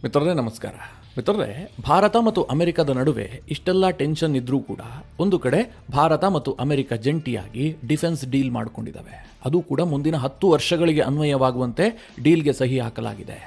ಮಿತ್ರರೇ ನಮಸ್ಕಾರ. ಮಿತ್ರರೇ, ಭಾರತ ಮತ್ತು ಅಮೆರಿಕದ ನಡುವೆ ಇಷ್ಟೆಲ್ಲ ಟೆನ್ಷನ್ ಇದ್ರೂ ಕೂಡ ಒಂದು ಕಡೆ ಭಾರತ ಮತ್ತು ಅಮೆರಿಕ ಜಂಟಿಯಾಗಿ ಡಿಫೆನ್ಸ್ ಡೀಲ್ ಮಾಡಿಕೊಂಡಿದ್ದಾವೆ. ಅದು ಕೂಡ ಮುಂದಿನ 10 ವರ್ಷಗಳಿಗೆ ಅನ್ವಯವಾಗುವಂತೆ ಡೀಲ್ಗೆ ಸಹಿ ಹಾಕಲಾಗಿದೆ.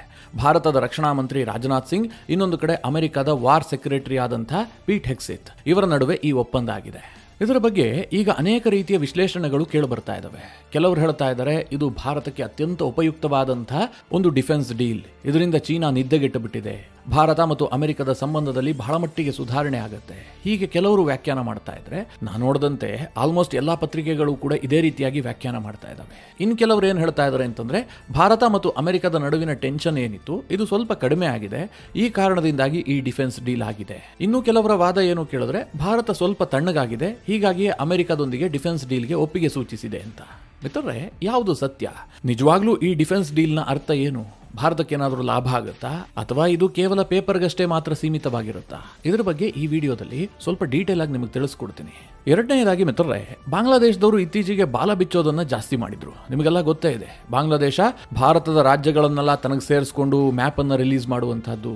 ಭಾರತದ ರಕ್ಷಣಾ ಮಂತ್ರಿ ರಾಜನಾಥ್ ಸಿಂಗ್, ಇನ್ನೊಂದು ಕಡೆ ಅಮೆರಿಕದ ವಾರ್ ಸೆಕ್ರೆಟರಿ ಆದಂಥ ಪೀಟ್ ಹೆಕ್ಸೆತ್ ಇವರ ನಡುವೆ ಈ ಒಪ್ಪಂದ ಆಗಿದೆ. ಇದರ ಬಗ್ಗೆ ಈಗ ಅನೇಕ ರೀತಿಯ ವಿಶ್ಲೇಷಣೆಗಳು ಕೇಳಿಬರ್ತಾ ಇದ್ದಾವೆ. ಕೆಲವರು ಹೇಳ್ತಾ ಇದ್ದಾರೆ ಇದು ಭಾರತಕ್ಕೆ ಅತ್ಯಂತ ಉಪಯುಕ್ತವಾದಂತಹ ಒಂದು ಡಿಫೆನ್ಸ್ ಡೀಲ್, ಇದರಿಂದ ಚೀನಾ ನಿದ್ದೆಗೆಟ್ಟು ಬಿಟ್ಟಿದೆ, ಭಾರತ ಮತ್ತು ಅಮೆರಿಕದ ಸಂಬಂಧದಲ್ಲಿ ಬಹಳ ಮಟ್ಟಿಗೆ ಸುಧಾರಣೆ ಆಗುತ್ತೆ, ಹೀಗೆ ಕೆಲವರು ವ್ಯಾಖ್ಯಾನ ಮಾಡ್ತಾ ಇದ್ರೆ, ನಾನು ನೋಡಿದಂತೆ ಆಲ್ಮೋಸ್ಟ್ ಎಲ್ಲಾ ಪತ್ರಿಕೆಗಳು ಕೂಡ ಇದೇ ರೀತಿಯಾಗಿ ವ್ಯಾಖ್ಯಾನ ಮಾಡ್ತಾ ಇದ್ದಾವೆ. ಇನ್ನು ಕೆಲವರು ಏನು ಹೇಳ್ತಾ ಇದ್ದಾರೆ ಅಂತಂದ್ರೆ, ಭಾರತ ಮತ್ತು ಅಮೆರಿಕದ ನಡುವಿನ ಟೆನ್ಷನ್ ಏನಿತ್ತು ಇದು ಸ್ವಲ್ಪ ಕಡಿಮೆ ಆಗಿದೆ, ಈ ಕಾರಣದಿಂದಾಗಿ ಈ ಡಿಫೆನ್ಸ್ ಡೀಲ್ ಆಗಿದೆ. ಇನ್ನು ಕೆಲವರ ವಾದ ಏನು ಕೇಳಿದ್ರೆ, ಭಾರತ ಸ್ವಲ್ಪ ತಣ್ಣಗಾಗಿದೆ, ಹೀಗಾಗಿ ಅಮೆರಿಕದೊಂದಿಗೆ ಡಿಫೆನ್ಸ್ ಡೀಲ್ಗೆ ಒಪ್ಪಿಗೆ ಸೂಚಿಸಿದೆ ಅಂತ. ಮಿತ್ರರೇ, ಯಾವುದು ಸತ್ಯ? ನಿಜವಾಗ್ಲೂ ಈ ಡಿಫೆನ್ಸ್ ಡೀಲ್ನ ಅರ್ಥ ಏನು? ಭಾರತಕ್ಕೆ ಏನಾದರೂ ಲಾಭ ಆಗುತ್ತಾ ಅಥವಾ ಇದು ಕೇವಲ ಪೇಪರ್ಗಷ್ಟೇ ಮಾತ್ರ ಸೀಮಿತವಾಗಿರುತ್ತಾ? ಇದರ ಬಗ್ಗೆ ಈ ವಿಡಿಯೋದಲ್ಲಿ ಸ್ವಲ್ಪ ಡೀಟೇಲ್ ಆಗಿ ನಿಮಗೆ ತಿಳಿಸ್ಕೊಡ್ತೀನಿ. ಎರಡನೇದಾಗಿ ಮಿತ್ರರೇ, ಬಾಂಗ್ಲಾದೇಶದವರು ಇತ್ತೀಚೆಗೆ ಬಾಲ ಬಿಚ್ಚೋದನ್ನ ಜಾಸ್ತಿ ಮಾಡಿದ್ರು. ನಿಮಗೆಲ್ಲ ಗೊತ್ತೇ ಇದೆ, ಬಾಂಗ್ಲಾದೇಶ ಭಾರತದ ರಾಜ್ಯಗಳನ್ನೆಲ್ಲ ತನಗೆ ಸೇರಿಸ್ಕೊಂಡು ಮ್ಯಾಪ್ ಅನ್ನ ರಿಲೀಸ್ ಮಾಡುವಂತಹದ್ದು,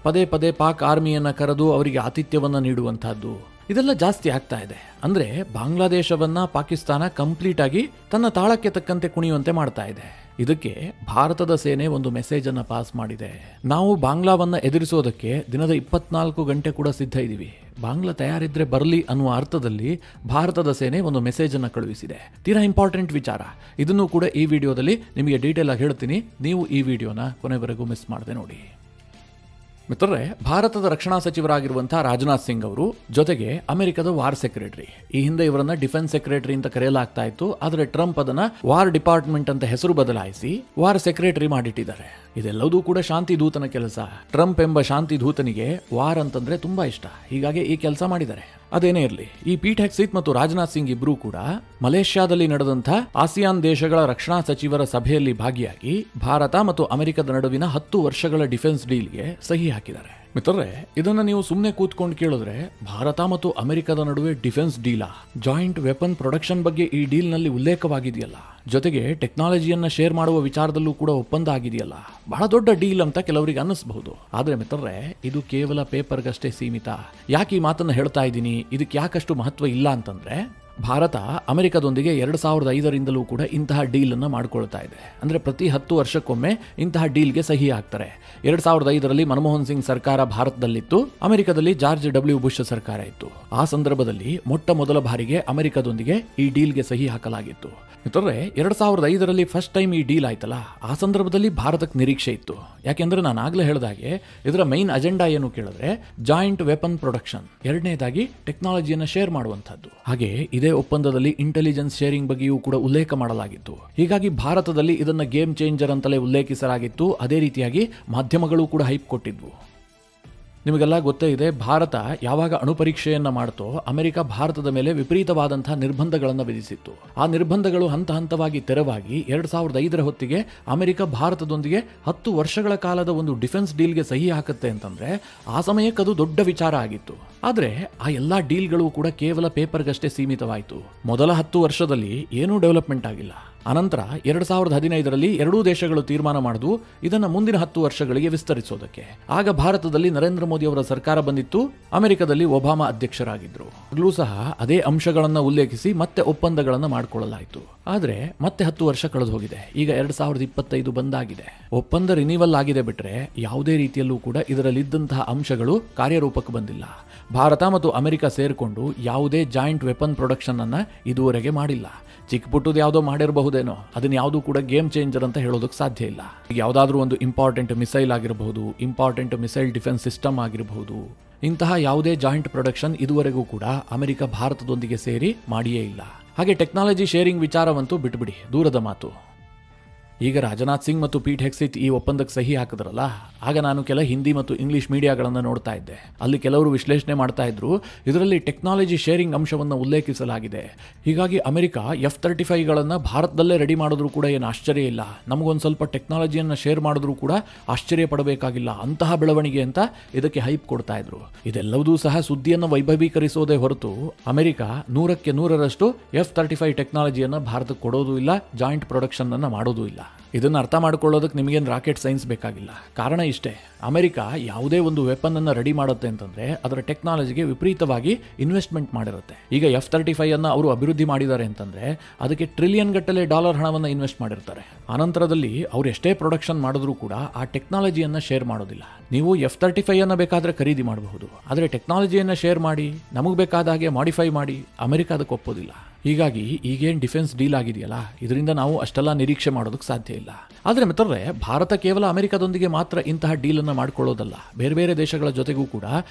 ಪದೇ ಪದೇ ಪಾಕ್ ಆರ್ಮಿಯನ್ನ ಕರೆದು ಅವರಿಗೆ ಆತಿಥ್ಯವನ್ನ ನೀಡುವಂತಹದ್ದು, ಇದೆಲ್ಲ ಜಾಸ್ತಿ ಆಗ್ತಾ ಇದೆ. ಅಂದ್ರೆ ಬಾಂಗ್ಲಾದೇಶವನ್ನ ಪಾಕಿಸ್ತಾನ ಕಂಪ್ಲೀಟ್ ಆಗಿ ತನ್ನ ತಾಳಕ್ಕೆ ತಕ್ಕಂತೆ ಕುಣಿಯುವಂತೆ ಮಾಡ್ತಾ ಇದೆ. ಇದಕ್ಕೆ ಭಾರತದ ಸೇನೆ ಒಂದು ಮೆಸೇಜ್ ಅನ್ನ ಪಾಸ್ ಮಾಡಿದೆ. ನಾವು ಬಾಂಗ್ಲಾವನ್ನ ಎದುರಿಸೋದಕ್ಕೆ ದಿನದ 24 ಗಂಟೆ ಕೂಡ ಸಿದ್ಧ ಇದ್ದೀವಿ, ಬಾಂಗ್ಲಾ ತಯಾರಿದ್ರೆ ಬರಲಿ ಅನ್ನುವ ಅರ್ಥದಲ್ಲಿ ಭಾರತದ ಸೇನೆ ಒಂದು ಮೆಸೇಜ್ ಅನ್ನ ಕಳುಹಿಸಿದೆ. ತೀರಾ ಇಂಪಾರ್ಟೆಂಟ್ ವಿಚಾರ. ಇದನ್ನು ಕೂಡ ಈ ವಿಡಿಯೋದಲ್ಲಿ ನಿಮಗೆ ಡೀಟೇಲ್ ಆಗಿ ಹೇಳ್ತೀನಿ. ನೀವು ಈ ವಿಡಿಯೋನ ಕೊನೆವರೆಗೂ ಮಿಸ್ ಮಾಡದೆ ನೋಡಿ. ಮಿತ್ರರೇ, ಭಾರತದ ರಕ್ಷಣಾ ಸಚಿವರಾಗಿರುವಂತಹ ರಾಜನಾಥ್ ಸಿಂಗ್ ಅವರು ಜೊತೆಗೆ ಅಮೆರಿಕದ ವಾರ್ ಸೆಕ್ರೆಟರಿ, ಈ ಹಿಂದೆ ಇವರನ್ನ ಡಿಫೆನ್ಸ್ ಸೆಕ್ರೆಟರಿ ಅಂತ ಕರೆಯಲಾಗ್ತಾ ಇತ್ತು, ಆದರೆ ಟ್ರಂಪ್ ಅದನ್ನ ವಾರ್ ಡಿಪಾರ್ಟ್ಮೆಂಟ್ ಅಂತ ಹೆಸರು ಬದಲಾಯಿಸಿ ವಾರ್ ಸೆಕ್ರೆಟರಿ ಮಾಡಿಟ್ಟಿದ್ದಾರೆ. ಇದೆಲ್ಲವೂ ಕೂಡ ಶಾಂತಿ ದೂತನ ಕೆಲಸ. ಟ್ರಂಪ್ ಎಂಬ ಶಾಂತಿ ದೂತನಿಗೆ ವಾರ್ ಅಂತಂದ್ರೆ ತುಂಬಾ ಇಷ್ಟ, ಹೀಗಾಗಿ ಈ ಕೆಲಸ ಮಾಡಿದ್ದಾರೆ. ಅದೇನೇ ಇರಲಿ, ಈ ಪೀಟ್ ಹೆಕ್ಸೆತ್ ಮತ್ತು ರಾಜನಾಥ್ ಸಿಂಗ್ ಇಬ್ರು ಕೂಡ ಮಲೇಷ್ಯಾದಲ್ಲಿ ನಡೆದಂಥ ಆಸಿಯಾನ್ ದೇಶಗಳ ರಕ್ಷಣಾ ಸಚಿವರ ಸಭೆಯಲ್ಲಿ ಭಾಗಿಯಾಗಿ ಭಾರತ ಮತ್ತು ಅಮೆರಿಕದ ನಡುವಿನ 10 ವರ್ಷಗಳ ಡಿಫೆನ್ಸ್ ಡೀಲ್ಗೆ ಸಹಿ ಹಾಕಿದ್ದಾರೆ. ಮಿತ್ರರೇ, ಇದನ್ನ ನೀವು ಸುಮ್ಮನೆ ಕೂತ್ಕೊಂಡು ಕೇಳಿದ್ರೆ, ಭಾರತ ಮತ್ತು ಅಮೆರಿಕದ ನಡುವೆ ಡಿಫೆನ್ಸ್ ಡೀಲಾ, ಜಾಯಿಂಟ್ ವೆಪನ್ ಪ್ರೊಡಕ್ಷನ್ ಬಗ್ಗೆ ಈ ಡೀಲ್ ನಲ್ಲಿ ಉಲ್ಲೇಖವಾಗಿದೆಯಲ್ಲ, ಜೊತೆಗೆ ಟೆಕ್ನಾಲಜಿಯನ್ನ ಶೇರ್ ಮಾಡುವ ವಿಚಾರದಲ್ಲೂ ಕೂಡ ಒಪ್ಪಂದ ಆಗಿದೆಯಲ್ಲ, ಬಹಳ ದೊಡ್ಡ ಡೀಲ್ ಅಂತ ಕೆಲವರಿಗೆ ಅನ್ನಿಸಬಹುದು. ಆದ್ರೆ ಮಿತ್ರರೇ, ಇದು ಕೇವಲ ಪೇಪರ್ಗಷ್ಟೇ ಸೀಮಿತ. ಯಾಕೆ ಈ ಮಾತನ್ನ ಹೇಳ್ತಾ ಇದ್ದೀನಿ, ಇದಕ್ಕೆ ಯಾಕಷ್ಟು ಮಹತ್ವ ಇಲ್ಲ ಅಂತಂದ್ರೆ, ಭಾರತ ಅಮೆರಿಕದೊಂದಿಗೆ 2005ರಿಂದಲೂ ಕೂಡ ಇಂತಹ ಡೀಲ್ ಅನ್ನ ಮಾಡ್ಕೊಳ್ತಾ ಇದೆ. ಅಂದ್ರೆ ಪ್ರತಿ 10 ವರ್ಷಕ್ಕೊಮ್ಮೆ ಇಂತಹ ಡೀಲ್ಗೆ ಸಹಿ ಹಾಕ್ತಾರೆ. 2005ರಲ್ಲಿ ಮನಮೋಹನ್ ಸಿಂಗ್ ಸರ್ಕಾರ ಭಾರತದಲ್ಲಿತ್ತು, ಅಮೆರಿಕದಲ್ಲಿ ಜಾರ್ಜ್ ಡಬ್ಲ್ಯೂ ಬುಷ್ ಸರ್ಕಾರ ಇತ್ತು. ಆ ಸಂದರ್ಭದಲ್ಲಿ ಮೊಟ್ಟ ಮೊದಲ ಬಾರಿಗೆ ಅಮೆರಿಕದೊಂದಿಗೆ ಈ ಡೀಲ್ಗೆ ಸಹಿ ಹಾಕಲಾಗಿತ್ತು. ಮಿತ್ರರೇ, 2005ರಲ್ಲಿ ಫಸ್ಟ್ ಟೈಮ್ ಈ ಡೀಲ್ ಆಯ್ತಲ್ಲ, ಆ ಸಂದರ್ಭದಲ್ಲಿ ಭಾರತಕ್ಕೆ ನಿರೀಕ್ಷೆ ಇತ್ತು. ಯಾಕೆಂದ್ರೆ ನಾನು ಆಗ್ಲೇ ಹೇಳಿದಾಗೆ ಇದರ ಮೈನ್ ಅಜೆಂಡಾ ಏನು ಕೇಳಿದ್ರೆ, ಜಾಯಿಂಟ್ ವೆಪನ್ ಪ್ರೊಡಕ್ಷನ್, ಎರಡನೇದಾಗಿ ಟೆಕ್ನಾಲಜಿಯನ್ನ ಶೇರ್ ಮಾಡುವಂತಹದ್ದು. ಹಾಗೆ ಇದೇ ಒಪ್ಪಂದದಲ್ಲಿ ಇಂಟೆಲಿಜೆನ್ಸ್ ಶೇರಿಂಗ್ ಬಗ್ಗೆಯೂ ಕೂಡ ಉಲ್ಲೇಖ ಮಾಡಲಾಗಿತ್ತು. ಹೀಗಾಗಿ ಭಾರತದಲ್ಲಿ ಇದನ್ನ ಗೇಮ್ ಚೇಂಜರ್ ಅಂತಲೇ ಉಲ್ಲೇಖಿಸಲಾಗಿತ್ತು. ಅದೇ ರೀತಿಯಾಗಿ ಮಾಧ್ಯಮಗಳು ಕೂಡ ಹೈಪ್ ಕೊಟ್ಟಿದ್ವು. ನಿಮಗೆಲ್ಲ ಗೊತ್ತೇ ಇದೆ, ಭಾರತ ಯಾವಾಗ ಅಣುಪರೀಕ್ಷೆಯನ್ನ ಮಾಡ್ತೋ ಅಮೆರಿಕ ಭಾರತದ ಮೇಲೆ ವಿಪರೀತವಾದಂತಹ ನಿರ್ಬಂಧಗಳನ್ನು ವಿಧಿಸಿತ್ತು. ಆ ನಿರ್ಬಂಧಗಳು ಹಂತ ಹಂತವಾಗಿ ತೆರವಾಗಿ 2005ರ ಹೊತ್ತಿಗೆ ಅಮೆರಿಕ ಭಾರತದೊಂದಿಗೆ 10 ವರ್ಷಗಳ ಕಾಲದ ಒಂದು ಡಿಫೆನ್ಸ್ ಡೀಲ್ಗೆ ಸಹಿ ಹಾಕುತ್ತೆ ಅಂತಂದ್ರೆ ಆ ಸಮಯಕ್ಕೆ ಅದು ದೊಡ್ಡ ವಿಚಾರ ಆಗಿತ್ತು. ಆದ್ರೆ ಆ ಎಲ್ಲಾ ಡೀಲ್ಗಳು ಕೂಡ ಕೇವಲ ಪೇಪರ್ಗಷ್ಟೇ ಸೀಮಿತವಾಯಿತು. ಮೊದಲ 10 ವರ್ಷದಲ್ಲಿ ಏನೂ ಡೆವಲಪ್ಮೆಂಟ್ ಆಗಿಲ್ಲ. ಅನಂತರ 2015ರಲ್ಲಿ ಎರಡೂ ದೇಶಗಳು ತೀರ್ಮಾನ ಮಾಡಿದ್ವು ಇದನ್ನ ಮುಂದಿನ 10 ವರ್ಷಗಳಿಗೆ ವಿಸ್ತರಿಸೋದಕ್ಕೆ. ಆಗ ಭಾರತದಲ್ಲಿ ನರೇಂದ್ರ ಮೋದಿ ಅವರ ಸರ್ಕಾರ ಬಂದಿತ್ತು, ಅಮೆರಿಕದಲ್ಲಿ ಒಬಾಮಾ ಅಧ್ಯಕ್ಷರಾಗಿದ್ರು. ಈಗಲೂ ಸಹ ಅದೇ ಅಂಶಗಳನ್ನ ಉಲ್ಲೇಖಿಸಿ ಮತ್ತೆ ಒಪ್ಪಂದಗಳನ್ನ ಮಾಡಿಕೊಳ್ಳಲಾಯಿತು. ಆದ್ರೆ ಮತ್ತೆ 10 ವರ್ಷ ಕಳೆದು ಹೋಗಿದೆ. ಈಗ 2025 ಬಂದಾಗಿದೆ. ಒಪ್ಪಂದ ರಿನಿವಲ್ ಆಗಿದೆ ಬಿಟ್ರೆ ಯಾವುದೇ ರೀತಿಯಲ್ಲೂ ಕೂಡ ಇದರಲ್ಲಿದ್ದಂತಹ ಅಂಶಗಳು ಕಾರ್ಯರೂಪಕ್ಕೆ ಬಂದಿಲ್ಲ. ಭಾರತ ಮತ್ತು ಅಮೆರಿಕ ಸೇರ್ಕೊಂಡು ಯಾವುದೇ ಜಾಯಿಂಟ್ ವೆಪನ್ ಪ್ರೊಡಕ್ಷನ್ ಅನ್ನ ಇದುವರೆಗೆ ಮಾಡಿಲ್ಲ. ಚಿಕ್ಕ ಪುಟ್ಟದು ಯಾವುದೋ ಮಾಡಿರಬಹುದೇನೋ, ಅದನ್ನ ಯಾವುದೂ ಕೂಡ ಗೇಮ್ ಚೇಂಜರ್ ಅಂತ ಹೇಳೋದಕ್ಕೆ ಸಾಧ್ಯ ಇಲ್ಲ. ಯಾವುದಾದ್ರೂ ಒಂದು ಇಂಪಾರ್ಟೆಂಟ್ ಮಿಸೈಲ್ ಆಗಿರಬಹುದು, ಇಂಪಾರ್ಟೆಂಟ್ ಮಿಸೈಲ್ ಡಿಫೆನ್ಸ್ ಸಿಸ್ಟಮ್ ಆಗಿರಬಹುದು, ಇಂತಹ ಯಾವುದೇ ಜಾಯಿಂಟ್ ಪ್ರೊಡಕ್ಷನ್ ಇದುವರೆಗೂ ಕೂಡ ಅಮೆರಿಕ ಭಾರತದೊಂದಿಗೆ ಸೇರಿ ಮಾಡಿಯೇ ಇಲ್ಲ. ಹಾಗೆ ಟೆಕ್ನಾಲಜಿ ಶೇರಿಂಗ್ ವಿಚಾರವಂತೂ ಬಿಟ್ಬಿಡಿ, ದೂರದ ಮಾತು. ಈಗ ರಾಜನಾಥ್ ಸಿಂಗ್ ಮತ್ತು ಪೀಟ್ ಹೆಕ್ಸೆತ್ ಈ ಒಪ್ಪಂದಕ್ಕೆ ಸಹಿ ಹಾಕಿದ್ರಲ್ಲ, ಆಗ ನಾನು ಕೆಲ ಹಿಂದಿ ಮತ್ತು ಇಂಗ್ಲಿಷ್ ಮೀಡಿಯಾಗಳನ್ನು ನೋಡ್ತಾ ಇದ್ದೆ. ಅಲ್ಲಿ ಕೆಲವರು ವಿಶ್ಲೇಷಣೆ ಮಾಡ್ತಾ ಇದ್ರು, ಇದರಲ್ಲಿ ಟೆಕ್ನಾಲಜಿ ಶೇರಿಂಗ್ ಅಂಶವನ್ನು ಉಲ್ಲೇಖಿಸಲಾಗಿದೆ. ಹೀಗಾಗಿ ಅಮೆರಿಕ F-35ಗಳನ್ನು ಭಾರತದಲ್ಲೇ ರೆಡಿ ಮಾಡಿದ್ರು ಕೂಡ ಏನು ಆಶ್ಚರ್ಯ ಇಲ್ಲ, ನಮಗೊಂದು ಸ್ವಲ್ಪ ಟೆಕ್ನಾಲಜಿಯನ್ನು ಶೇರ್ ಮಾಡಿದ್ರು ಕೂಡ ಆಶ್ಚರ್ಯ ಪಡಬೇಕಾಗಿಲ್ಲ, ಅಂತಹ ಬೆಳವಣಿಗೆ ಅಂತ ಇದಕ್ಕೆ ಹೈಪ್ ಕೊಡ್ತಾ ಇದ್ರು. ಇದೆಲ್ಲವೂ ಸಹ ಸುದ್ದಿಯನ್ನು ವೈಭವೀಕರಿಸೋದೇ ಹೊರತು ಅಮೆರಿಕ 100ಕ್ಕೆ 100ರಷ್ಟು F-35 ಟೆಕ್ನಾಲಜಿಯನ್ನು ಭಾರತಕ್ಕೆ ಕೊಡೋದು ಇಲ್ಲ, ಜಾಯಿಂಟ್ ಪ್ರೊಡಕ್ಷನ್ ಅನ್ನು ಮಾಡೋದು ಇಲ್ಲ. ಇದನ್ನು ಅರ್ಥ ಮಾಡ್ಕೊಳ್ಳೋದಕ್ಕೆ ನಿಮಗೇನು ರಾಕೆಟ್ ಸೈನ್ಸ್ ಬೇಕಾಗಿಲ್ಲ. ಕಾರಣ ಇಷ್ಟೇ, ಅಮೆರಿಕ ಯಾವುದೇ ಒಂದು ವೆಪನ್ ಅನ್ನು ರೆಡಿ ಮಾಡುತ್ತೆ ಅಂತಂದ್ರೆ ಅದರ ಟೆಕ್ನಾಲಜಿಗೆ ವಿಪರೀತವಾಗಿ ಇನ್ವೆಸ್ಟ್ಮೆಂಟ್ ಮಾಡಿರುತ್ತೆ. ಈಗ F-35 ಅನ್ನು ಅವರು ಅಭಿವೃದ್ಧಿ ಮಾಡಿದ್ದಾರೆ ಅಂತಂದ್ರೆ ಅದಕ್ಕೆ ಟ್ರಿಲಿಯನ್ ಗಟ್ಟಲೆ ಡಾಲರ್ ಹಣವನ್ನು ಇನ್ವೆಸ್ಟ್ ಮಾಡಿರ್ತಾರೆ. ಆನಂತರದಲ್ಲಿ ಅವ್ರು ಎಷ್ಟೇ ಪ್ರೊಡಕ್ಷನ್ ಮಾಡಿದ್ರೂ ಕೂಡ ಆ ಟೆಕ್ನಾಲಜಿಯನ್ನು ಶೇರ್ ಮಾಡೋದಿಲ್ಲ. ನೀವು F-35 ಅನ್ನು ಬೇಕಾದ್ರೆ ಖರೀದಿ ಮಾಡಬಹುದು, ಆದರೆ ಟೆಕ್ನಾಲಜಿಯನ್ನು ಶೇರ್ ಮಾಡಿ ನಮಗೆ ಬೇಕಾದ ಹಾಗೆ ಮಾಡಿಫೈ ಮಾಡಿ ಅಮೆರಿಕ ಅದಕ್ಕೆ ಒಪ್ಪೋದಿಲ್ಲ. ಹೀಗಾಗಿ ಈಗೇನು ಡಿಫೆನ್ಸ್ ಡೀಲ್ ಆಗಿದೆಯಲ್ಲ, ಇದರಿಂದ ನಾವು ಅಷ್ಟೆಲ್ಲ ನಿರೀಕ್ಷೆ ಮಾಡೋದಕ್ಕೆ ಸಾಧ್ಯ ಇಲ್ಲ. ಆದರೆ ಮಿತ್ರರೇ, ಭಾರತ ಕೇವಲ ಅಮೆರಿಕದೊಂದಿಗೆ ಮಾತ್ರ ಇಂತಹ ಡೀಲನ್ನು ಮಾಡ್ಕೊಳ್ಳೋದಲ್ಲ, ಬೇರೆ ಬೇರೆ ದೇಶಗಳ ಜೊತೆಗೂ ಕೂಡ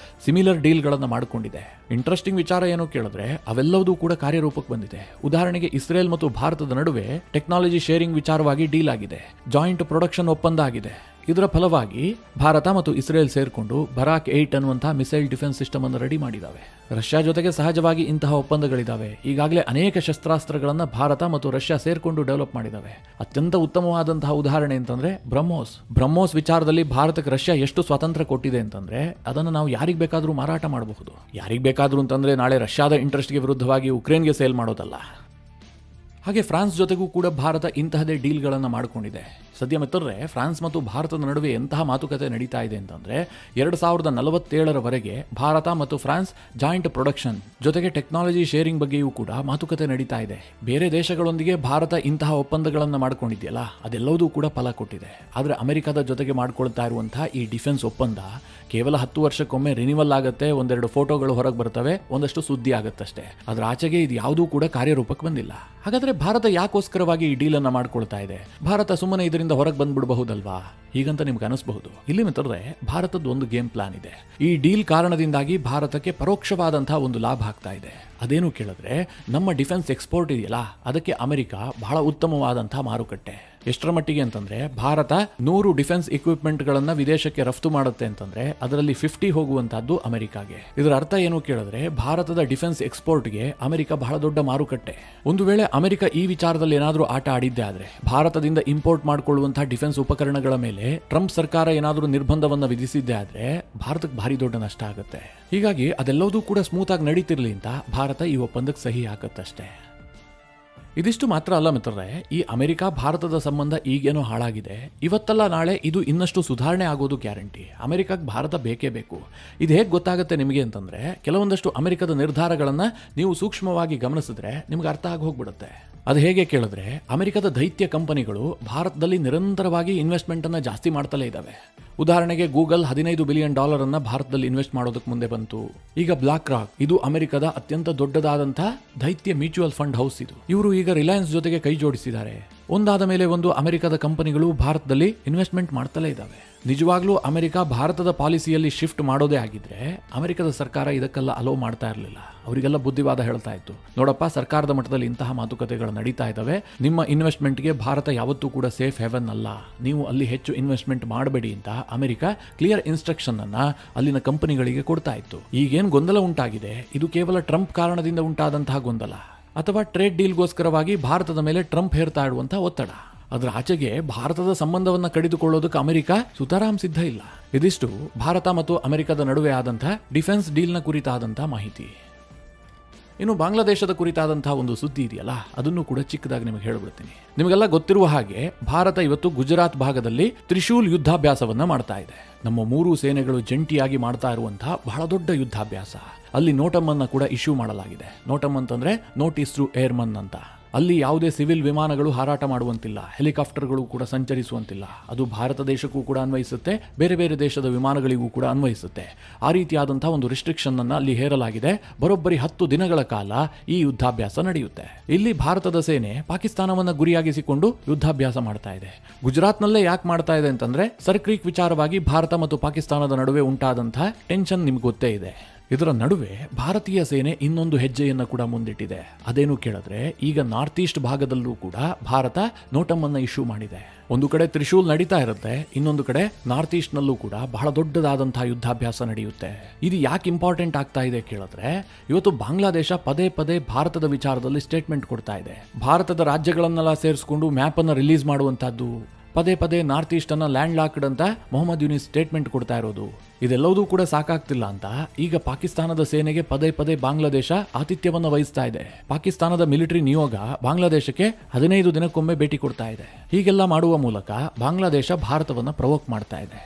ಸಿಮಿಲರ್ ಡೀಲ್ಗಳನ್ನು ಮಾಡಿಕೊಂಡಿದೆ. ಇಂಟ್ರೆಸ್ಟಿಂಗ್ ವಿಚಾರ ಏನು ಕೇಳಿದ್ರೆ ಅವೆಲ್ಲವೂ ಕೂಡ ಕಾರ್ಯರೂಪಕ್ಕೆ ಬಂದಿದೆ. ಉದಾಹರಣೆಗೆ ಇಸ್ರೇಲ್ ಮತ್ತು ಭಾರತದ ನಡುವೆ ಟೆಕ್ನಾಲಜಿ ಶೇರಿಂಗ್ ವಿಚಾರವಾಗಿ ಡೀಲ್ ಆಗಿದೆ, ಜಾಯಿಂಟ್ ಪ್ರೊಡಕ್ಷನ್ ಒಪ್ಪಂದ ಆಗಿದೆ. ಇದರ ಫಲವಾಗಿ ಭಾರತ ಮತ್ತು ಇಸ್ರೇಲ್ ಸೇರಿಕೊಂಡು ಬರಾಕ್ 8 ಅನ್ನುವಂತಹ ಮಿಸೈಲ್ ಡಿಫೆನ್ಸ್ ಸಿಸ್ಟಮ್ ಅನ್ನು ರೆಡಿ ಮಾಡಿದ್ದಾವೆ. ರಷ್ಯಾ ಜೊತೆಗೆ ಸಹಜವಾಗಿ ಇಂತಹ ಒಪ್ಪಂದಗಳಿದ್ದಾವೆ. ಈಗಾಗಲೇ ಅನೇಕ ಶಸ್ತ್ರಾಸ್ತ್ರಗಳನ್ನು ಭಾರತ ಮತ್ತು ರಷ್ಯಾ ಸೇರ್ಕೊಂಡು ಡೆವಲಪ್ ಮಾಡಿದ್ದಾವೆ. ಅತ್ಯಂತ ಉತ್ತಮವಾದಂತಹ ಉದಾಹರಣೆ ಅಂತಂದ್ರೆ ಬ್ರಹ್ಮೋಸ್ ವಿಚಾರದಲ್ಲಿ ಭಾರತಕ್ಕೆ ರಷ್ಯಾ ಎಷ್ಟು ಸ್ವಾತಂತ್ರ್ಯ ಕೊಟ್ಟಿದೆ ಅಂತಂದ್ರೆ ಅದನ್ನು ನಾವು ಯಾರಿಗೆ ಬೇಕಾದರೂ ಮಾರಾಟ ಮಾಡಬಹುದು. ಯಾರಿಗೆ ಬೇಕಾದರೂ ಅಂತಂದ್ರೆ ನಾಳೆ ರಷ್ಯಾದ ಇಂಟ್ರೆಸ್ಟ್ಗೆ ವಿರುದ್ಧವಾಗಿ ಉಕ್ರೇನ್ಗೆ ಸೇಲ್ ಮಾಡೋದಲ್ಲ. ಹಾಗೆ ಫ್ರಾನ್ಸ್ ಜೊತೆಗೂ ಕೂಡ ಭಾರತ ಇಂತಹದೇ ಡೀಲ್ಗಳನ್ನು ಮಾಡಿಕೊಂಡಿದೆ. ಸದ್ಯ ಮಿತ್ರರೇ, ಫ್ರಾನ್ಸ್ ಮತ್ತು ಭಾರತದ ನಡುವೆ ಎಂತಹ ಮಾತುಕತೆ ನಡೀತಾ ಇದೆ ಅಂತಂದ್ರೆ 2047ರವರೆಗೆ ಭಾರತ ಮತ್ತು ಫ್ರಾನ್ಸ್ ಜಾಯಿಂಟ್ ಪ್ರೊಡಕ್ಷನ್ ಜೊತೆಗೆ ಟೆಕ್ನಾಲಜಿ ಶೇರಿಂಗ್ ಬಗ್ಗೆಯೂ ಕೂಡ ಮಾತುಕತೆ ನಡೀತಾ ಇದೆ. ಬೇರೆ ದೇಶಗಳೊಂದಿಗೆ ಭಾರತ ಇಂತಹ ಒಪ್ಪಂದಗಳನ್ನು ಮಾಡಿಕೊಂಡಿದೆಯಲ್ಲ, ಅದೆಲ್ಲವೂ ಕೂಡ ಫಲ ಕೊಟ್ಟಿದೆ. ಆದರೆ ಅಮೆರಿಕದ ಜೊತೆಗೆ ಮಾಡ್ಕೊಳ್ತಾ ಇರುವಂತಹ ಈ ಡಿಫೆನ್ಸ್ ಒಪ್ಪಂದ ಕೇವಲ 10 ವರ್ಷಕ್ಕೊಮ್ಮೆ ರಿನಿವಲ್ ಆಗುತ್ತೆ, ಒಂದೆರಡು ಫೋಟೋಗಳು ಹೊರಗೆ ಬರ್ತವೆ, ಒಂದಷ್ಟು ಸುದ್ದಿ ಆಗುತ್ತಷ್ಟೇ. ಅದರ ಆಚೆಗೆ ಇದು ಯಾವುದೂ ಕೂಡ ಕಾರ್ಯರೂಪಕ್ಕೆ ಬಂದಿಲ್ಲ. ಹಾಗಾದ್ರೆ ಭಾರತ ಯಾಕೋಸ್ಕರವಾಗಿ ಈ ಡೀಲ್ ಅನ್ನ ಮಾಡ್ಕೊಳ್ತಾ ಇದೆ? ಭಾರತ ಸುಮ್ಮನೆ ಇದರಿಂದ ಹೊರಗೆ ಬಂದ್ಬಿಡಬಹುದಲ್ವಾ ಹೀಗಂತ ನಿಮ್ಗೆ ಅನಿಸಬಹುದು. ಇಲ್ಲಿ ಮಿತ್ರರೇ, ಭಾರತದ ಒಂದು ಗೇಮ್ ಪ್ಲಾನ್ ಇದೆ. ಈ ಡೀಲ್ ಕಾರಣದಿಂದಾಗಿ ಭಾರತಕ್ಕೆ ಪರೋಕ್ಷವಾದಂತಹ ಒಂದು ಲಾಭ ಆಗ್ತಾ ಇದೆ. ಅದೇನು ಕೇಳಿದ್ರೆ, ನಮ್ಮ ಡಿಫೆನ್ಸ್ ಎಕ್ಸ್ಪೋರ್ಟ್ ಇದೆಯಲ್ಲ, ಅದಕ್ಕೆ ಅಮೆರಿಕ ಬಹಳ ಉತ್ತಮವಾದಂತಹ ಮಾರುಕಟ್ಟೆ. ಎಷ್ಟರ ಮಟ್ಟಿಗೆ ಅಂತಂದ್ರೆ ಭಾರತ 100 ಡಿಫೆನ್ಸ್ ಇಕ್ವಿಪ್ಮೆಂಟ್ಗಳನ್ನ ವಿದೇಶಕ್ಕೆ ರಫ್ತು ಮಾಡುತ್ತೆ ಅಂತಂದ್ರೆ ಅದರಲ್ಲಿ 50 ಹೋಗುವಂತಹದ್ದು ಅಮೆರಿಕಾಗೆ. ಇದರ ಅರ್ಥ ಏನು ಕೇಳಿದ್ರೆ, ಭಾರತದ ಡಿಫೆನ್ಸ್ ಎಕ್ಸ್ಪೋರ್ಟ್ಗೆ ಅಮೆರಿಕ ಬಹಳ ದೊಡ್ಡ ಮಾರುಕಟ್ಟೆ. ಒಂದು ವೇಳೆ ಅಮೆರಿಕ ಈ ವಿಚಾರದಲ್ಲಿ ಏನಾದರೂ ಆಟ ಆಡಿದ್ದೆ ಆದ್ರೆ, ಭಾರತದಿಂದ ಇಂಪೋರ್ಟ್ ಮಾಡಿಕೊಳ್ಳುವಂತಹ ಡಿಫೆನ್ಸ್ ಉಪಕರಣಗಳ ಮೇಲೆ ಟ್ರಂಪ್ ಸರ್ಕಾರ ಏನಾದರೂ ನಿರ್ಬಂಧವನ್ನ ವಿಧಿಸಿದ್ದೆ ಆದ್ರೆ ಭಾರತಕ್ಕೆ ಭಾರಿ ದೊಡ್ಡ ನಷ್ಟ ಆಗುತ್ತೆ. ಹೀಗಾಗಿ ಅದೆಲ್ಲವೂ ಕೂಡ ಸ್ಮೂತ್ ಆಗಿ ನಡೀತಿರ್ಲಿ ಅಂತ ಭಾರತ ಈ ಒಪ್ಪಂದಕ್ಕೆ ಸಹಿ ಹಾಕತ್ತಷ್ಟೇ. ಇದಿಷ್ಟು ಮಾತ್ರ ಅಲ್ಲ ಮಿತ್ರರೇ, ಈ ಅಮೆರಿಕ ಭಾರತದ ಸಂಬಂಧ ಈಗೇನೋ ಹಾಳಾಗಿದೆ, ಇವತ್ತಲ್ಲ ನಾಳೆ ಇದು ಇನ್ನಷ್ಟು ಸುಧಾರಣೆ ಆಗೋದು ಗ್ಯಾರಂಟಿ. ಅಮೆರಿಕಕ್ಕೆ ಭಾರತ ಬೇಕೇ ಬೇಕು. ಇದು ಹೇಗೆ ಗೊತ್ತಾಗುತ್ತೆ ನಿಮಗೆ ಅಂತಂದ್ರೆ, ಕೆಲವೊಂದಷ್ಟು ಅಮೆರಿಕದ ನಿರ್ಧಾರಗಳನ್ನು ನೀವು ಸೂಕ್ಷ್ಮವಾಗಿ ಗಮನಿಸಿದ್ರೆ ನಿಮ್ಗೆ ಅರ್ಥ ಆಗಿ ಹೋಗ್ಬಿಡುತ್ತೆ. ಅದು ಹೇಗೆ ಕೇಳಿದ್ರೆ, ಅಮೆರಿಕದ ದೈತ್ಯ ಕಂಪನಿಗಳು ಭಾರತದಲ್ಲಿ ನಿರಂತರವಾಗಿ ಇನ್ವೆಸ್ಟ್ಮೆಂಟ್ ಅನ್ನ ಜಾಸ್ತಿ ಮಾಡ್ತಲೇ ಇದ್ದಾವೆ. ಉದಾಹರಣೆಗೆ ಗೂಗಲ್ $15 ಬಿಲಿಯನ್ ಅನ್ನ ಭಾರತದಲ್ಲಿ ಇನ್ವೆಸ್ಟ್ ಮಾಡೋದಕ್ಕೆ ಮುಂದೆ ಬಂತು. ಈಗ ಬ್ಲಾಕ್ ರಾಕ್, ಇದು ಅಮೆರಿಕದ ಅತ್ಯಂತ ದೊಡ್ಡದಾದಂತಹ ದೈತ್ಯ ಮ್ಯೂಚುವಲ್ ಫಂಡ್ ಹೌಸ್. ಇವರು ಈಗ ರಿಲಯನ್ಸ್ ಜೊತೆಗೆ ಕೈ ಜೋಡಿಸಿದ್ದಾರೆ. ಒಂದಾದ ಮೇಲೆ ಒಂದು ಅಮೆರಿಕದ ಕಂಪನಿಗಳು ಭಾರತದಲ್ಲಿ ಇನ್ವೆಸ್ಟ್ಮೆಂಟ್ ಮಾಡ್ತಲೇ ಇದ್ದಾವೆ. ನಿಜವಾಗ್ಲೂ ಅಮೆರಿಕ ಭಾರತದ ಪಾಲಿಸಿಯಲ್ಲಿ ಶಿಫ್ಟ್ ಮಾಡೋದೇ ಆಗಿದ್ರೆ ಅಮೆರಿಕದ ಸರ್ಕಾರ ಇದಕ್ಕೆಲ್ಲ ಅಲೋ ಮಾಡ್ತಾ ಇರಲಿಲ್ಲ. ಅವರಿಗೆಲ್ಲ ಬುದ್ಧಿವಾದ ಹೇಳ್ತಾ ಇತ್ತು, ನೋಡಪ್ಪ, ಸರ್ಕಾರದ ಮಟ್ಟದಲ್ಲಿ ಇಂತಹ ಮಾತುಕತೆಗಳು ನಡೀತಾ ಇದ್ದಾವೆ, ನಿಮ್ಮ ಇನ್ವೆಸ್ಟ್ಮೆಂಟ್ಗೆ ಭಾರತ ಯಾವತ್ತೂ ಕೂಡ ಸೇಫ್ ಹೆವನ್ ಅಲ್ಲ, ನೀವು ಅಲ್ಲಿ ಹೆಚ್ಚು ಇನ್ವೆಸ್ಟ್ಮೆಂಟ್ ಮಾಡಬೇಡಿ ಅಂತ ಅಮೆರಿಕ ಕ್ಲಿಯರ್ ಇನ್ಸ್ಟ್ರಕ್ಷನ್ ಅನ್ನ ಅಲ್ಲಿನ ಕಂಪನಿಗಳಿಗೆ ಕೊಡ್ತಾ ಇತ್ತು. ಈಗೇನು ಗೊಂದಲ ಉಂಟಾಗಿದೆ, ಇದು ಕೇವಲ ಟ್ರಂಪ್ ಕಾರಣದಿಂದ ಉಂಟಾದಂತಹ ಗೊಂದಲ ಅಥವಾ ಟ್ರೇಡ್ ಡೀಲ್ಗೋಸ್ಕರವಾಗಿ ಭಾರತದ ಮೇಲೆ ಟ್ರಂಪ್ ಹೇರ್ತಾ ಇಡುವಂತಹ ಒತ್ತಡ. ಅದರ ಆಚೆಗೆ ಭಾರತದ ಸಂಬಂಧವನ್ನು ಕಡಿದುಕೊಳ್ಳೋದಕ್ಕೆ ಅಮೆರಿಕ ಸುತರಾಮ್ ಸಿದ್ಧ ಇಲ್ಲ. ಇದಿಷ್ಟು ಭಾರತ ಮತ್ತು ಅಮೆರಿಕದ ನಡುವೆ ಆದಂತಹ ಡಿಫೆನ್ಸ್ ಡೀಲ್ನ ಕುರಿತಾದಂತಹ ಮಾಹಿತಿ. ಇನ್ನು ಬಾಂಗ್ಲಾದೇಶದ ಕುರಿತಾದಂತಹ ಒಂದು ಸುದ್ದಿ ಇದೆಯಲ್ಲ, ಅದನ್ನು ಕೂಡ ಚಿಕ್ಕದಾಗಿ ನಿಮಗೆ ಹೇಳ್ಬಿಡ್ತೀನಿ. ನಿಮಗೆಲ್ಲ ಗೊತ್ತಿರುವ ಹಾಗೆ ಭಾರತ ಇವತ್ತು ಗುಜರಾತ್ ಭಾಗದಲ್ಲಿ ತ್ರಿಶೂಲ್ ಯುದ್ಧಾಭ್ಯಾಸವನ್ನ ಮಾಡ್ತಾ ಇದೆ. ನಮ್ಮ 3 ಸೇನೆಗಳು ಜಂಟಿಯಾಗಿ ಮಾಡ್ತಾ ಇರುವಂತಹ ಬಹಳ ದೊಡ್ಡ ಯುದ್ಧಾಭ್ಯಾಸ. ಅಲ್ಲಿ ನೋಟಮ್ ಅನ್ನ ಕೂಡ ಇಶ್ಯೂ ಮಾಡಲಾಗಿದೆ. ನೋಟಮ್ ಅಂತಂದ್ರೆ ನೋಟಿಸ್ ಟು ಏರ್ಮನ್ ಅಂತ. ಅಲ್ಲಿ ಯಾವುದೇ ಸಿವಿಲ್ ವಿಮಾನಗಳು ಹಾರಾಟ ಮಾಡುವಂತಿಲ್ಲ, ಹೆಲಿಕಾಪ್ಟರ್ಗಳು ಕೂಡ ಸಂಚರಿಸುವಂತಿಲ್ಲ. ಅದು ಭಾರತ ದೇಶಕ್ಕೂ ಕೂಡ ಅನ್ವಯಿಸುತ್ತೆ, ಬೇರೆ ಬೇರೆ ದೇಶದ ವಿಮಾನಗಳಿಗೂ ಕೂಡ ಅನ್ವಯಿಸುತ್ತೆ. ಆ ರೀತಿಯಾದಂತಹ ಒಂದು ರಿಸ್ಟ್ರಿಕ್ಷನ್ ಅನ್ನ ಅಲ್ಲಿ ಹೇರಲಾಗಿದೆ. ಬರೋಬ್ಬರಿ 10 ದಿನಗಳ ಕಾಲ ಈ ಯುದ್ಧಾಭ್ಯಾಸ ನಡೆಯುತ್ತೆ. ಇಲ್ಲಿ ಭಾರತದ ಸೇನೆ ಪಾಕಿಸ್ತಾನವನ್ನ ಗುರಿಯಾಗಿಸಿಕೊಂಡು ಯುದ್ಧಾಭ್ಯಾಸ ಮಾಡ್ತಾ ಇದೆ. ಗುಜರಾತ್ನಲ್ಲೇ ಯಾಕೆ ಮಾಡ್ತಾ ಇದೆ ಅಂತಂದ್ರೆ, ಸರ್ಕ್ರೀಕ್ ವಿಚಾರವಾಗಿ ಭಾರತ ಮತ್ತು ಪಾಕಿಸ್ತಾನದ ನಡುವೆ ಉಂಟಾದಂತಹ ಟೆನ್ಷನ್ ನಿಮ್ಗೆ ಗೊತ್ತೇ ಇದೆ. ಇದರ ನಡುವೆ ಭಾರತೀಯ ಸೇನೆ ಇನ್ನೊಂದು ಹೆಜ್ಜೆಯನ್ನು ಕೂಡ ಮುಂದಿಟ್ಟಿದೆ. ಅದೇನು ಕೇಳಿದ್ರೆ, ಈಗ ನಾರ್ತ್ ಈಸ್ಟ್ ಭಾಗದಲ್ಲೂ ಕೂಡ ಭಾರತ ನೋಟಮ್ ಅನ್ನ ಇಶ್ಯೂ ಮಾಡಿದೆ. ಒಂದು ಕಡೆ ತ್ರಿಶೂಲ್ ನಡೀತಾ ಇರುತ್ತೆ, ಇನ್ನೊಂದು ಕಡೆ ನಾರ್ತ್ ಈಸ್ಟ್ ನಲ್ಲೂ ಕೂಡ ಬಹಳ ದೊಡ್ಡದಾದಂತಹ ಯುದ್ಧಾಭ್ಯಾಸ ನಡೆಯುತ್ತೆ. ಇದು ಯಾಕೆ ಇಂಪಾರ್ಟೆಂಟ್ ಆಗ್ತಾ ಇದೆ ಕೇಳಿದ್ರೆ, ಇವತ್ತು ಬಾಂಗ್ಲಾದೇಶ ಪದೇ ಪದೇ ಭಾರತದ ವಿಚಾರದಲ್ಲಿ ಸ್ಟೇಟ್ಮೆಂಟ್ ಕೊಡ್ತಾ ಇದೆ. ಭಾರತದ ರಾಜ್ಯಗಳನ್ನೆಲ್ಲ ಸೇರಿಸಿಕೊಂಡು ಮ್ಯಾಪ್ ಅನ್ನ ರಿಲೀಸ್ ಮಾಡುವಂತಹದ್ದು, ಪದೇ ಪದೇ ನಾರ್ತ್ ಈಸ್ಟ್ ಅನ್ನ ಲ್ಯಾಂಡ್ ಲಾಕ್ಡ್ ಅಂತ ಮೊಹಮ್ಮದ್ ಯೂನಿಸ್ ಸ್ಟೇಟ್ಮೆಂಟ್ ಕೊಡ್ತಾ ಇರೋದು. ಇದೆಲ್ಲವೂ ಕೂಡ ಸಾಕಾಗ್ತಿಲ್ಲ ಅಂತ ಈಗ ಪಾಕಿಸ್ತಾನದ ಸೇನೆಗೆ ಪದೇ ಪದೇ ಬಾಂಗ್ಲಾದೇಶ ಆತಿಥ್ಯವನ್ನು ವಹಿಸ್ತಾ ಇದೆ. ಪಾಕಿಸ್ತಾನದ ಮಿಲಿಟರಿ ನಿಯೋಗ ಬಾಂಗ್ಲಾದೇಶಕ್ಕೆ 15 ದಿನಕ್ಕೊಮ್ಮೆ ಭೇಟಿ ಕೊಡ್ತಾ ಇದೆ. ಹೀಗೆಲ್ಲ ಮಾಡುವ ಮೂಲಕ ಬಾಂಗ್ಲಾದೇಶ ಭಾರತವನ್ನ ಪ್ರವೋಕ್ ಮಾಡ್ತಾ ಇದೆ.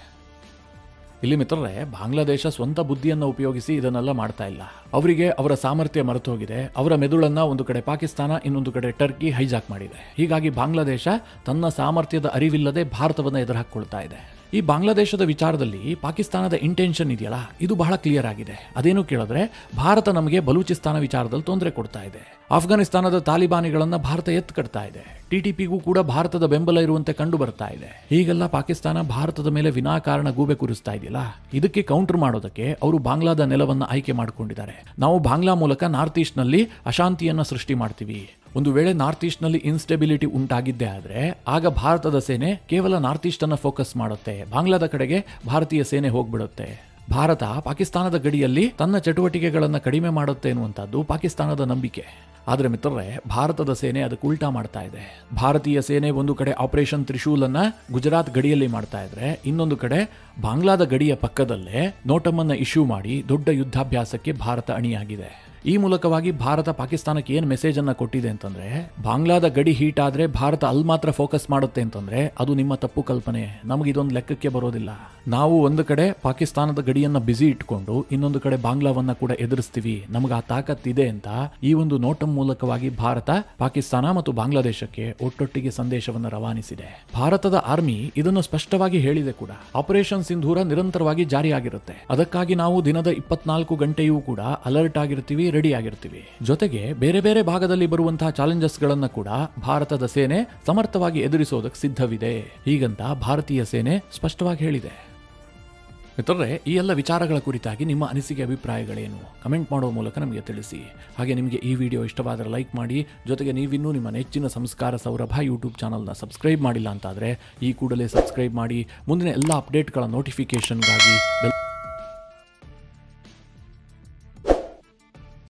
ಇಲ್ಲಿ ಮಿತ್ರರೇ, ಬಾಂಗ್ಲಾದೇಶ ಸ್ವಂತ ಬುದ್ಧಿಯನ್ನು ಉಪಯೋಗಿಸಿ ಇದನ್ನೆಲ್ಲ ಮಾಡ್ತಾ ಇಲ್ಲ. ಅವರಿಗೆ ಅವರ ಸಾಮರ್ಥ್ಯ ಮರೆತು ಹೋಗಿದೆ. ಅವರ ಮೆದುಳನ್ನ ಒಂದು ಕಡೆ ಪಾಕಿಸ್ತಾನ, ಇನ್ನೊಂದು ಕಡೆ ಟರ್ಕಿ ಹೈಜಾಕ್ ಮಾಡಿದೆ. ಹೀಗಾಗಿ ಬಾಂಗ್ಲಾದೇಶ ತನ್ನ ಸಾಮರ್ಥ್ಯದ ಅರಿವಿಲ್ಲದೆ ಭಾರತವನ್ನು ಎದುರುಹಾಕೊಳ್ತಾ ಇದೆ. ಈ ಬಾಂಗ್ಲಾದೇಶದ ವಿಚಾರದಲ್ಲಿ ಪಾಕಿಸ್ತಾನದ ಇಂಟೆನ್ಷನ್ ಇದೆಯಲ್ಲ, ಇದು ಬಹಳ ಕ್ಲಿಯರ್ ಆಗಿದೆ. ಅದೇನು ಕೇಳಿದ್ರೆ, ಭಾರತ ನಮಗೆ ಬಲೂಚಿಸ್ತಾನ ವಿಚಾರದಲ್ಲಿ ತೊಂದರೆ ಕೊಡ್ತಾ ಇದೆ. ಅಫ್ಘಾನಿಸ್ತಾನದ ತಾಲಿಬಾನಿಗಳನ್ನ ಭಾರತ ಎತ್ಕಡ್ತಾ ಇದೆ. ಟಿಟಿಪಿಗೂ ಕೂಡ ಭಾರತದ ಬೆಂಬಲ ಇರುವಂತೆ ಕಂಡು ಬರ್ತಾ ಇದೆ. ಹೀಗೆಲ್ಲ ಪಾಕಿಸ್ತಾನ ಭಾರತದ ಮೇಲೆ ವಿನಾಕಾರಣ ಗೂಬೆ ಕೂರಿಸ್ತಾ ಇದೆಯಲ್ಲ, ಇದಕ್ಕೆ ಕೌಂಟರ್ ಮಾಡೋದಕ್ಕೆ ಅವರು ಬಾಂಗ್ಲಾದ ನೆಲವನ್ನ ಆಯ್ಕೆ ಮಾಡಿಕೊಂಡಿದ್ದಾರೆ. ನಾವು ಬಾಂಗ್ಲಾ ಮೂಲಕ ನಾರ್ತ್ ಈಸ್ಟ್ ನಲ್ಲಿ ಅಶಾಂತಿಯನ್ನ ಸೃಷ್ಟಿ ಮಾಡ್ತೀವಿ. ಒಂದು ವೇಳೆ ನಾರ್ತ್ ಈಸ್ಟ್ ನಲ್ಲಿ ಇನ್ಸ್ಟೆಬಿಲಿಟಿ ಉಂಟಾಗಿದ್ದೇ ಆದ್ರೆ ಆಗ ಭಾರತದ ಸೇನೆ ಕೇವಲ ನಾರ್ತ್ ಈಸ್ಟ್ ಅನ್ನ ಫೋಕಸ್ ಮಾಡುತ್ತೆ. ಬಾಂಗ್ಲಾದ ಕಡೆಗೆ ಭಾರತೀಯ ಸೇನೆ ಹೋಗ್ಬಿಡುತ್ತೆ. ಭಾರತ ಪಾಕಿಸ್ತಾನದ ಗಡಿಯಲ್ಲಿ ತನ್ನ ಚಟುವಟಿಕೆಗಳನ್ನು ಕಡಿಮೆ ಮಾಡುತ್ತೆ ಎನ್ನುವಂಥದ್ದು ಪಾಕಿಸ್ತಾನದ ನಂಬಿಕೆ. ಆದರೆ ಮಿತ್ರರೇ, ಭಾರತದ ಸೇನೆ ಅದಕ್ಕೆ ಉಲ್ಟಾ ಮಾಡ್ತಾ ಇದೆ. ಭಾರತೀಯ ಸೇನೆ ಒಂದು ಕಡೆ ಆಪರೇಷನ್ ತ್ರಿಶೂಲ್ ಅನ್ನ ಗುಜರಾತ್ ಗಡಿಯಲ್ಲಿ ಮಾಡ್ತಾ ಇದ್ರೆ, ಇನ್ನೊಂದು ಕಡೆ ಬಾಂಗ್ಲಾದ ಗಡಿಯ ಪಕ್ಕದಲ್ಲೇ ನೋಟಮ್ ಇಶ್ಯೂ ಮಾಡಿ ದೊಡ್ಡ ಯುದ್ಧಾಭ್ಯಾಸಕ್ಕೆ ಭಾರತ ಅಣಿಯಾಗಿದೆ. ಈ ಮೂಲಕವಾಗಿ ಭಾರತ ಪಾಕಿಸ್ತಾನಕ್ಕೆ ಏನು ಮೆಸೇಜ್ ಅನ್ನ ಕೊಟ್ಟಿದೆ ಅಂತಂದ್ರೆ, ಬಾಂಗ್ಲಾದ ಗಡಿ ಹೀಟ್ ಆದ್ರೆ ಭಾರತ ಅಲ್ಲಿ ಮಾತ್ರ ಫೋಕಸ್ ಮಾಡುತ್ತೆ ಅಂತಂದ್ರೆ ಅದು ನಿಮ್ಮ ತಪ್ಪು ಕಲ್ಪನೆ. ನಮಗೆ ಇದೊಂದು ಲೆಕ್ಕಕ್ಕೆ ಬರೋದಿಲ್ಲ. ನಾವು ಒಂದು ಕಡೆ ಪಾಕಿಸ್ತಾನದ ಗಡಿಯನ್ನ ಬಿಸಿ ಇಟ್ಕೊಂಡು ಇನ್ನೊಂದು ಕಡೆ ಬಾಂಗ್ಲಾವನ್ನ ಕೂಡ ಎದುರಿಸ್ತೀವಿ. ನಮಗೆ ಆ ತಾಕತ್ತಿದೆ ಅಂತ ಈ ಒಂದು ನೋಟಂ ಮೂಲಕವಾಗಿ ಭಾರತ ಪಾಕಿಸ್ತಾನ ಮತ್ತು ಬಾಂಗ್ಲಾದೇಶಕ್ಕೆ ಒಟ್ಟೊಟ್ಟಿಗೆ ಸಂದೇಶವನ್ನು ರವಾನಿಸಿದೆ. ಭಾರತದ ಆರ್ಮಿ ಇದನ್ನು ಸ್ಪಷ್ಟವಾಗಿ ಹೇಳಿದೆ ಕೂಡ. ಆಪರೇಷನ್ ಸಿಂಧೂರ ನಿರಂತರವಾಗಿ ಜಾರಿಯಾಗಿರುತ್ತೆ. ಅದಕ್ಕಾಗಿ ನಾವು ದಿನದ 24 ಗಂಟೆಯೂ ಕೂಡ ಅಲರ್ಟ್ ಆಗಿರ್ತೀವಿ, ರೆಡಿ ಆಗಿರ್ತೀವಿ. ಜೊತೆಗೆ ಬೇರೆ ಬೇರೆ ಭಾಗದಲ್ಲಿ ಬರುವಂತಹ ಚಾಲೆಂಜಸ್ ಗಳನ್ನ ಕೂಡ ಭಾರತದ ಸೇನೆ ಸಮರ್ಥವಾಗಿ ಎದುರಿಸೋದಕ್ಕೆ ಸಿದ್ಧವಿದೆ. ಹೀಗಂತ ಭಾರತೀಯ ಸೇನೆ ಸ್ಪಷ್ಟವಾಗಿ ಹೇಳಿದೆ. ಮಿತ್ರರೇ, ಈ ಎಲ್ಲ ವಿಚಾರಗಳ ಕುರಿತಾಗಿ ನಿಮ್ಮ ಅನಿಸಿಕೆ ಅಭಿಪ್ರಾಯಗಳೇನು ಕಮೆಂಟ್ ಮಾಡುವ ಮೂಲಕ ನಮಗೆ ತಿಳಿಸಿ. ಹಾಗೆ ನಿಮಗೆ ಈ ವಿಡಿಯೋ ಇಷ್ಟವಾದರೆ ಲೈಕ್ ಮಾಡಿ. ಜೊತೆಗೆ ನೀವಿನ್ನೂ ನಿಮ್ಮ ನೆಚ್ಚಿನ ಸಂಸ್ಕಾರ ಸೌರಭ ಯೂಟ್ಯೂಬ್ ಚಾನಲ್ನ ಸಬ್ಸ್ಕ್ರೈಬ್ ಮಾಡಿಲ್ಲ ಅಂತಾದರೆ ಈ ಕೂಡಲೇ ಸಬ್ಸ್ಕ್ರೈಬ್ ಮಾಡಿ. ಮುಂದಿನ ಎಲ್ಲ ಅಪ್ಡೇಟ್ಗಳ ನೋಟಿಫಿಕೇಶನ್ಗಾಗಿ